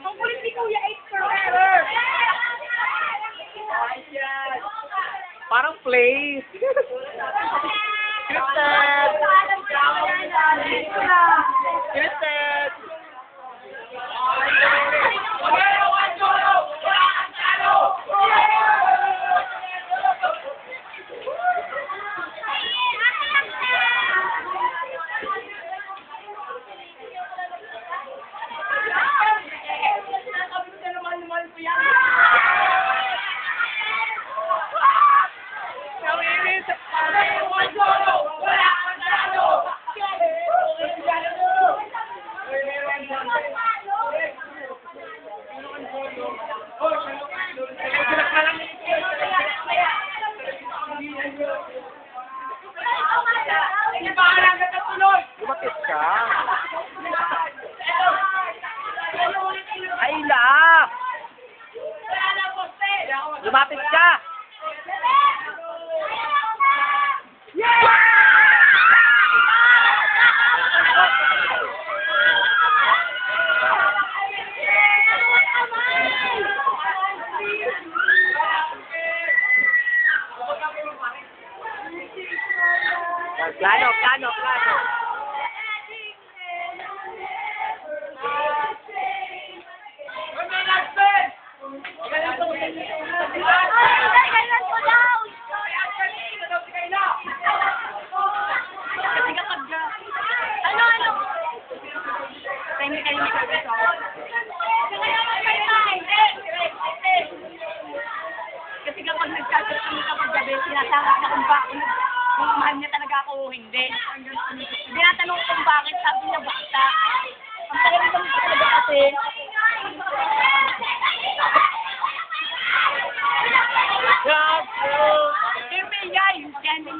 Ang kulit ni Kuya Ace forever. Parang place. Kristen! Kristen! Lumapit ka. Ayla! Lumapit ka! Plano, plano, plano. Kasi kapag nagchat-chat kami kapag gabi, sinasangat na kung bakit kung mahal niya talaga ako o hindi. Tinatanong ko kung bakit, sabi niya basta. Ang talagang kami talaga kasi. Siyempre, yay! Kaya hindi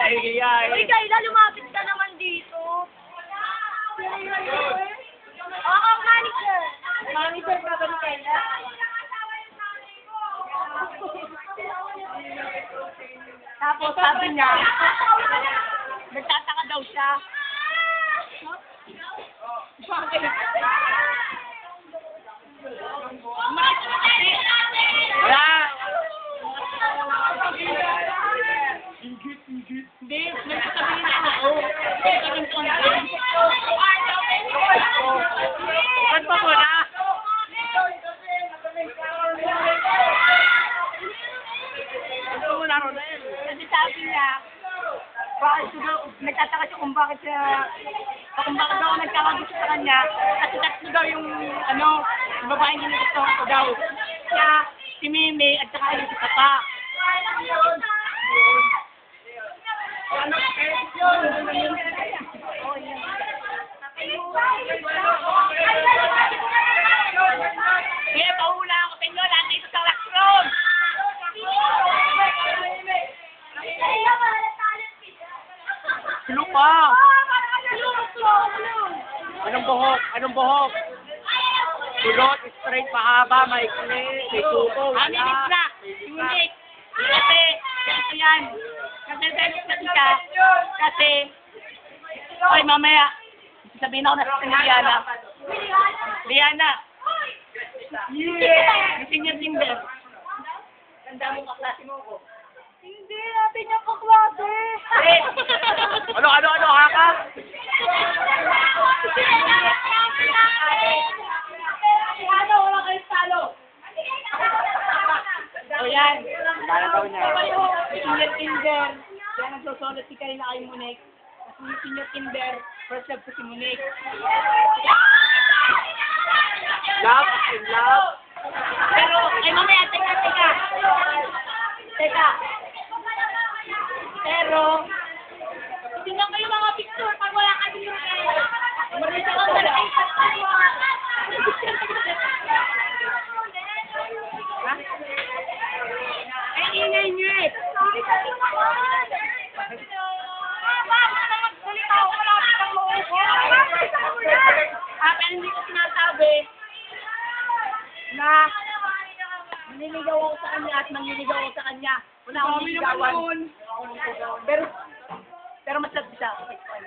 Ayay! Uy, Kayla, lumapit ka naman dito. Oo, manager. Manager ka ba ni Kayla? Tapos sabi niya, nagtataka daw siya. Bakit? Wala! Hindi, nagsasabihin na ako. Ito yung content. Saan pa mo na? Gusto mo na ron eh. Kasi sabi niya, bakit siguro, nagtataka siya kung bakit daw nagkakagusto sa kanya. Kasi tatlo daw yung, yung babaeng ginugusto ko daw. Siya, si Mimi, at saka yung si Papa. Kaya paula ako sa inyo, lahat dito sa classroom. Sino pa? Anong buhok? Anong buhok? Kulot, straight, mahaba, maikli, may tubo, wala. Aminit na, unique. Kasi, ganito yan. Kasi service na siya. Kasi, ay mamaya, sabihin ako na sa Liana. Liana. Yeah! Yung senior timber. Ganda mo kaklase mo ko. Hindi natin yung kaklase. Ano, haka? Wala kayo talo. O yan. Para daw niya. Senior timber. Kaya nagsusulat si Karina kay Monique. Kasi yung senior timber, first love ko si Monique. Love, in love. Pero, ay mamaya, teka. Pero, tingnan ko yung mga picture pag wala ka dito. Marita ka na lang. Ay, ingay nyo eh. Pero hindi ko sinasabi na Nililigaw ako sa kanya at manliligaw ako sa kanya. Wala akong nililigawan. Pero masarap siya.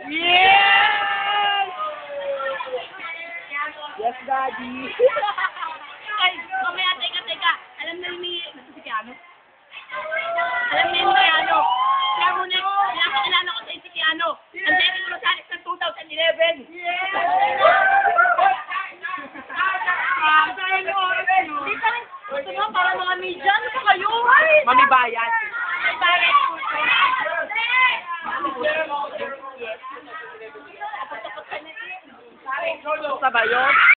Yes! Yes, Daddy. Ay, mamaya, teka. Alam na ni si Keanu? Alam na ni Keanu. Kaya muna, pinapakilala ko sa si Keanu. Ang David Rosales ng 2011. Hindi ka rin. Gusto mo, para mga media. Ano pa kayo? Mami Bayan. Ay, bakit? Sa ba yun?